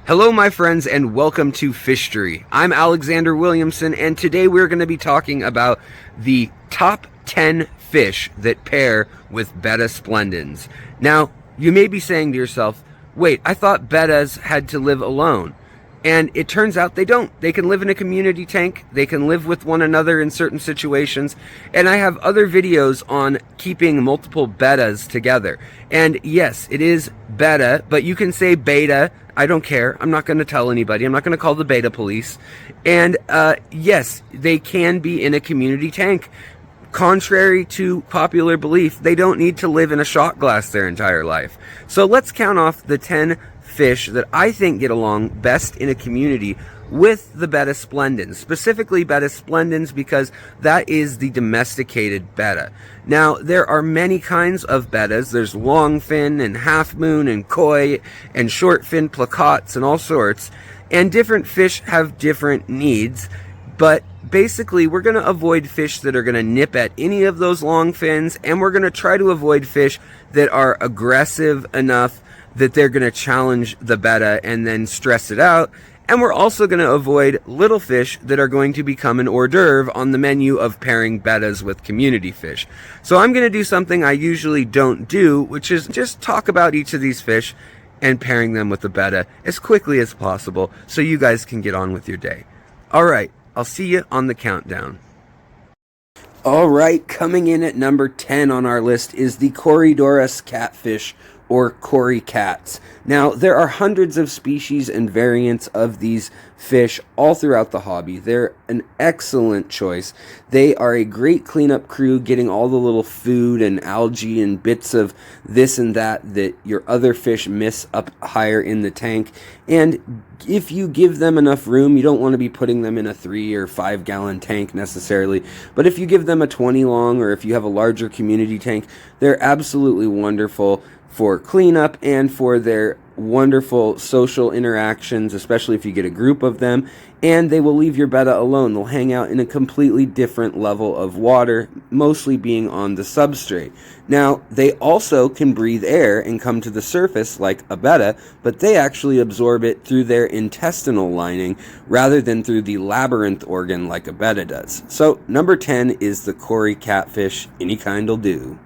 Hello my friends and welcome to FISHTORY. I'm Alexander Williamson and today we're going to be talking about the top 10 fish that pair with Betta splendens. Now, you may be saying to yourself, wait, I thought Bettas had to live alone. And it turns out they don't. They can live in a community tank. They can live with one another in certain situations. And I have other videos on keeping multiple Bettas together. And yes, it is Betta, but you can say beta. I don't care. I'm not going to tell anybody. I'm not going to call the beta police. And yes, they can be in a community tank. Contrary to popular belief, they don't need to live in a shot glass their entire life. So let's count off the 10 fish that I think get along best in a community with the Betta splendens, specifically Betta splendens because that is the domesticated Betta. Now, there are many kinds of Bettas. There's longfin and half moon and koi and short fin placots and all sorts. And different fish have different needs, but basically we're going to avoid fish that are going to nip at any of those long fins, and we're going to try to avoid fish that are aggressive enough that they're going to challenge the Betta and then stress it out. And we're also going to avoid little fish that are going to become an hors d'oeuvre on the menu of pairing Bettas with community fish. So I'm going to do something I usually don't do, which is just talk about each of these fish and pairing them with the Betta as quickly as possible so you guys can get on with your day. All right, I'll see you on the countdown. All right, coming in at number 10 on our list is the Corydoras catfish, or Cory cats. Now, there are hundreds of species and variants of these fish all throughout the hobby. They're an excellent choice. They are a great cleanup crew, getting all the little food and algae and bits of this and that your other fish miss up higher in the tank. And if you give them enough room, you don't want to be putting them in a 3 or 5 gallon tank necessarily, but if you give them a 20 long, or if you have a larger community tank, they're absolutely wonderful for cleanup and for their wonderful social interactions, especially if you get a group of them. And they will leave your Betta alone. They'll hang out in a completely different level of water, mostly being on the substrate. Now, they also can breathe air and come to the surface like a Betta, but they actually absorb it through their intestinal lining rather than through the labyrinth organ like a Betta does. So, number 10 is the Cory catfish. Any kind'll do.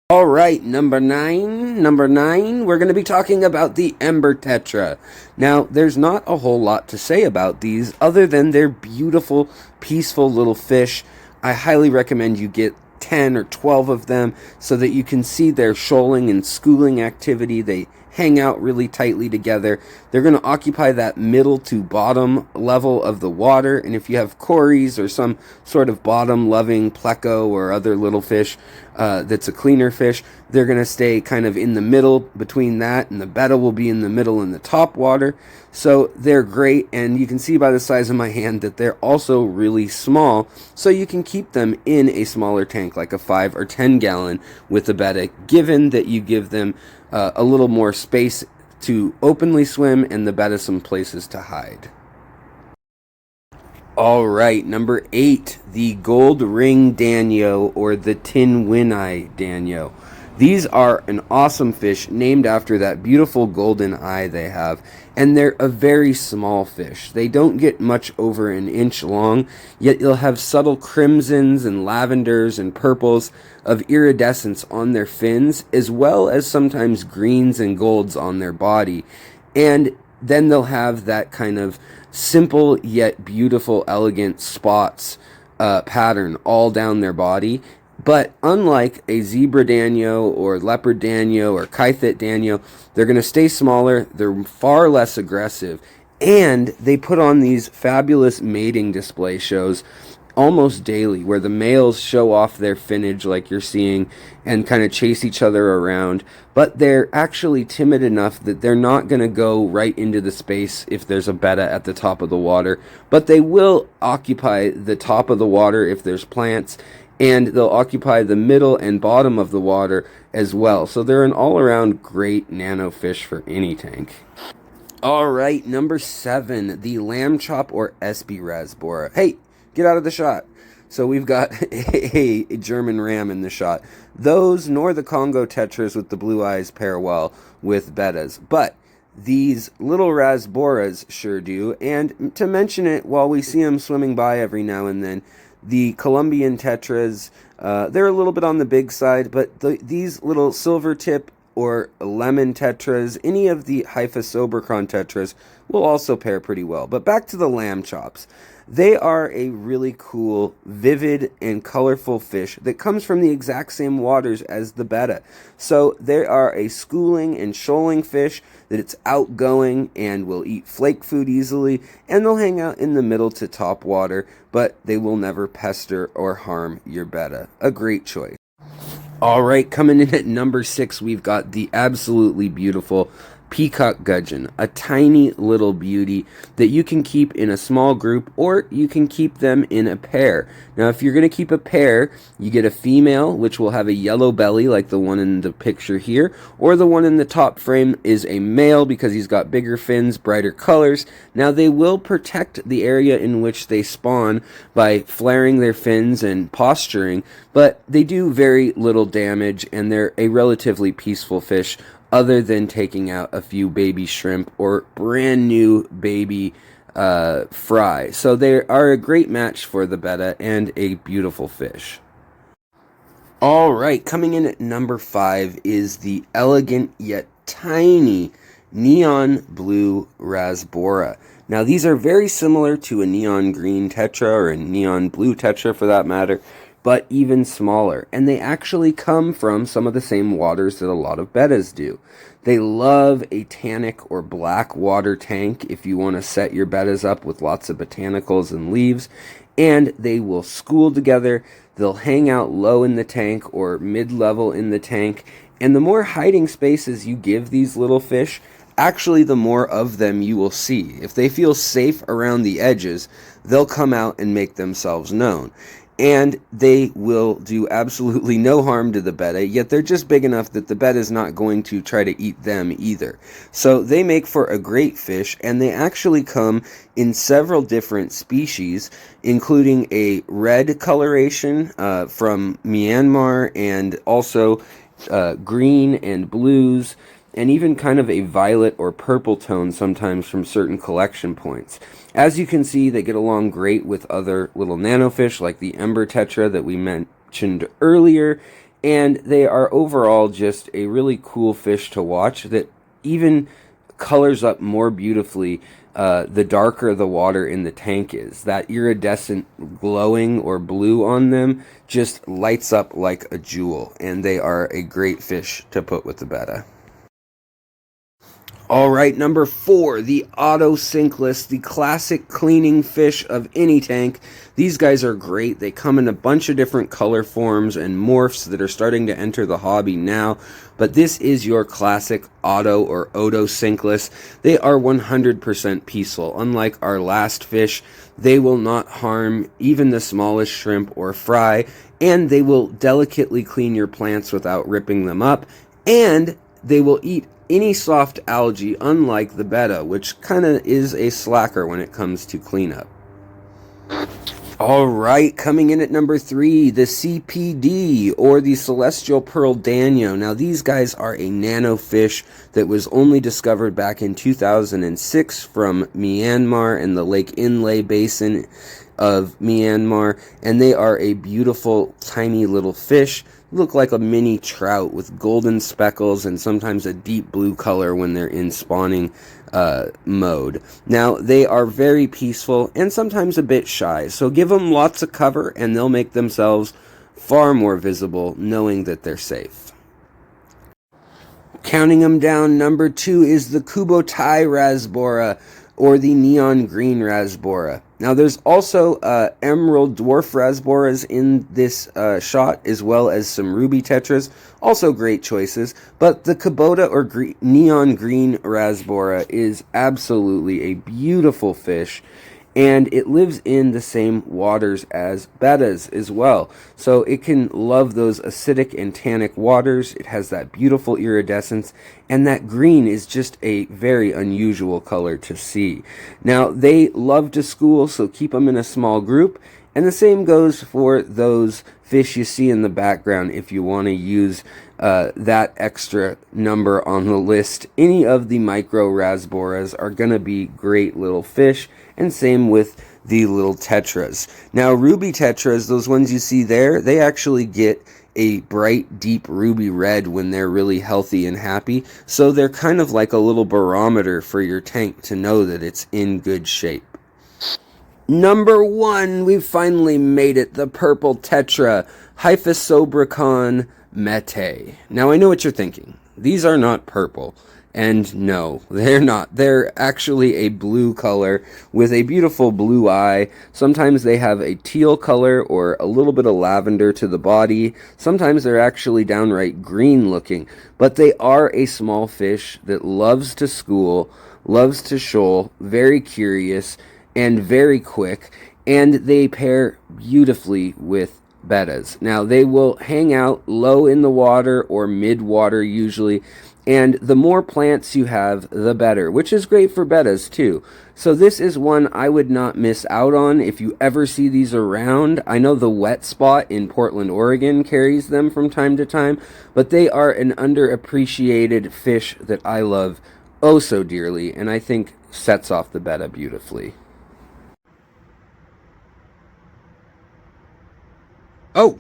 All right, number nine, we're going to be talking about the Ember Tetra. Now, there's not a whole lot to say about these other than they're beautiful, peaceful little fish. I highly recommend you get 10 or 12 of them so that you can see their shoaling and schooling activity. They hang out really tightly together. They're going to occupy that middle to bottom level of the water, and if you have cories or some sort of bottom-loving pleco or other little fish that's a cleaner fish, they're going to stay kind of in the middle between that, and the Betta will be in the middle in the top water. So they're great, and you can see by the size of my hand that they're also really small, so you can keep them in a smaller tank like a 5 or 10 gallon with the Betta, given that you give them a little more space to openly swim and the Betta some places to hide. All right, number 8, the gold ring Danio, or the tin win-eye Danio. These are an awesome fish named after that beautiful golden eye they have, and they're a very small fish. They don't get much over an inch long, yet you'll have subtle crimsons and lavenders and purples of iridescence on their fins, as well as sometimes greens and golds on their body. And then they'll have that kind of simple yet beautiful, elegant spots pattern all down their body. But unlike a zebra Danio or leopard Danio or kythit Danio, they're going to stay smaller, they're far less aggressive, and they put on these fabulous mating display shows almost daily where the males show off their finnage like you're seeing and kind of chase each other around, but they're actually timid enough that they're not going to go right into the space if there's a Betta at the top of the water, but they will occupy the top of the water if there's plants, and they'll occupy the middle and bottom of the water as well. So they're an all-around great nano fish for any tank. All right, number 7, the lamb chop or Kubotai Rasbora. Hey, get out of the shot. So we've got a German ram in the shot. Those nor the Congo tetras with the blue eyes pair well with Bettas. But These little Rasboras sure do, and to mention it while we see them swimming by every now and then, the Colombian Tetras, they're a little bit on the big side, but these little silver tip or lemon Tetras, any of the Hypha Sobercron Tetras will also pair pretty well. But back to the lamb chops. They are a really cool, vivid, and colorful fish that comes from the exact same waters as the betta. So they are a schooling and shoaling fish that it's outgoing and will eat flake food easily, and they'll hang out in the middle to top water, but they will never pester or harm your betta. A great choice. All right, coming in at number 6, we've got the absolutely beautiful Peacock Gudgeon, a tiny little beauty that you can keep in a small group, or you can keep them in a pair. Now, if you're going to keep a pair, you get a female, which will have a yellow belly like the one in the picture here, or the one in the top frame is a male because he's got bigger fins, brighter colors. Now, they will protect the area in which they spawn by flaring their fins and posturing, but they do very little damage, and they're a relatively peaceful fish, other than taking out a few baby shrimp or brand new baby fry. So they are a great match for the betta and a beautiful fish. All right, coming in at number 5 is the elegant yet tiny neon blue Rasbora. Now, these are very similar to a neon green Tetra or a neon blue Tetra for that matter, but even smaller, and they actually come from some of the same waters that a lot of bettas do. They love a tannic or black water tank if you want to set your bettas up with lots of botanicals and leaves, and they will school together. They'll hang out low in the tank or mid-level in the tank, and the more hiding spaces you give these little fish, actually the more of them you will see. If they feel safe around the edges, they'll come out and make themselves known. And they will do absolutely no harm to the betta, yet they're just big enough that the betta is not going to try to eat them either. So they make for a great fish, and they actually come in several different species, including a red coloration from Myanmar, and also green and blues, and even kind of a violet or purple tone sometimes from certain collection points. As you can see, they get along great with other little nano fish like the ember tetra that we mentioned earlier, and they are overall just a really cool fish to watch that even colors up more beautifully the darker the water in the tank is. That iridescent glowing or blue on them just lights up like a jewel, and they are a great fish to put with the betta. All right, number 4, the Auto Sinkless, the classic cleaning fish of any tank. These guys are great. They come in a bunch of different color forms and morphs that are starting to enter the hobby now, but this is your classic Auto or Odo Sinkless. They are 100% peaceful. Unlike our last fish, they will not harm even the smallest shrimp or fry, and they will delicately clean your plants without ripping them up, and they will eat any soft algae, unlike the betta, which kind of is a slacker when it comes to cleanup. All right, coming in at number 3, the CPD, or the Celestial Pearl Danio. Now, these guys are a nano fish that was only discovered back in 2006 from Myanmar and the Lake Inle Basin of Myanmar, and they are a beautiful, tiny little fish. Look like a mini trout with golden speckles and sometimes a deep blue color when they're in spawning mode. Now, they are very peaceful and sometimes a bit shy, so give them lots of cover and they'll make themselves far more visible knowing that they're safe. Counting them down, number 2 is the Kubotai Rasbora, or the neon green Rasbora. Now, there's also emerald dwarf Rasboras in this shot, as well as some ruby tetras. Also great choices, but the Kubota or neon green Rasbora is absolutely a beautiful fish, and it lives in the same waters as bettas as well. So it can love those acidic and tannic waters. It has that beautiful iridescence, and that green is just a very unusual color to see. Now, they love to school, so keep them in a small group, And the same goes for those fish you see in the background if you want to use that extra number on the list. Any of the micro rasboras are going to be great little fish, and same with the little tetras. Now, ruby tetras, those ones you see there, they actually get a bright, deep ruby red when they're really healthy and happy. So they're kind of like a little barometer for your tank to know that it's in good shape. Number 1, we've finally made it, the purple tetra, Hyphosobricon Metae. Now, I know what you're thinking. These are not purple. And no, they're not. They're actually a blue color with a beautiful blue eye. Sometimes they have a teal color or a little bit of lavender to the body. Sometimes they're actually downright green looking. But they are a small fish that loves to school, loves to shoal, very curious, and very quick. And they pair beautifully with bettas. Now, they will hang out low in the water or mid-water usually. And the more plants you have, the better, which is great for bettas too. So this is one I would not miss out on if you ever see these around. I know the Wet Spot in Portland, Oregon carries them from time to time, but they are an underappreciated fish that I love oh so dearly, and I think sets off the betta beautifully. Oh,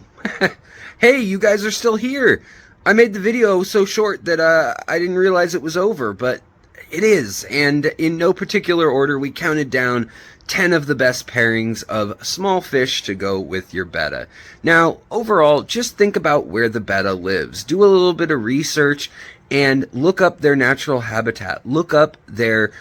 hey, you guys are still here. I made the video so short that I didn't realize it was over, but it is. And in no particular order, we counted down 10 of the best pairings of small fish to go with your betta. Now, overall, just think about where the betta lives. Do a little bit of research and look up their natural habitat. Look up their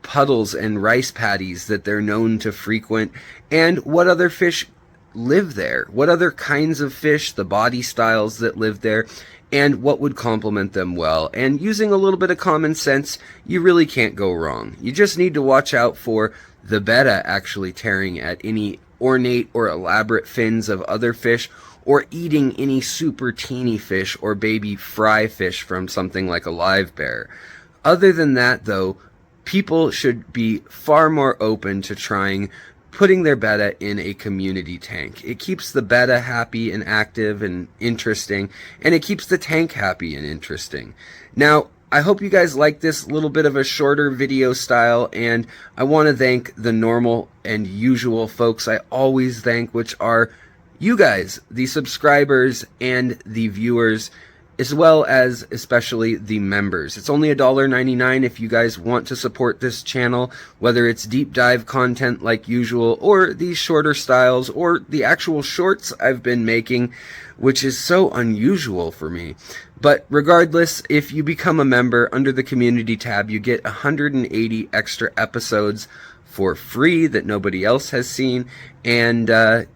puddles and rice paddies that they're known to frequent, and what other fish live there, what other kinds of fish, the body styles that live there, and what would complement them well. And using a little bit of common sense, you really can't go wrong. You just need to watch out for the betta actually tearing at any ornate or elaborate fins of other fish, or eating any super teeny fish or baby fry fish from something like a live bear. Other than that, though, people should be far more open to putting their betta in a community tank. It keeps the betta happy and active and interesting, and it keeps the tank happy and interesting. Now, I hope you guys like this little bit of a shorter video style, and I want to thank the normal and usual folks I always thank, which are you guys, the subscribers and the viewers, as well as especially the members. It's only $1.99 if you guys want to support this channel, whether it's deep dive content like usual, or these shorter styles, or the actual shorts I've been making, which is so unusual for me. But regardless, if you become a member under the community tab, you get 180 extra episodes for free that nobody else has seen, and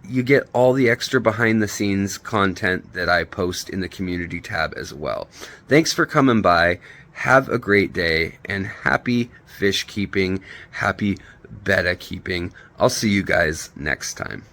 you get all the extra behind the scenes content that I post in the community tab as well. Thanks for coming by. Have a great day, and happy fish keeping, happy betta keeping. I'll see you guys next time.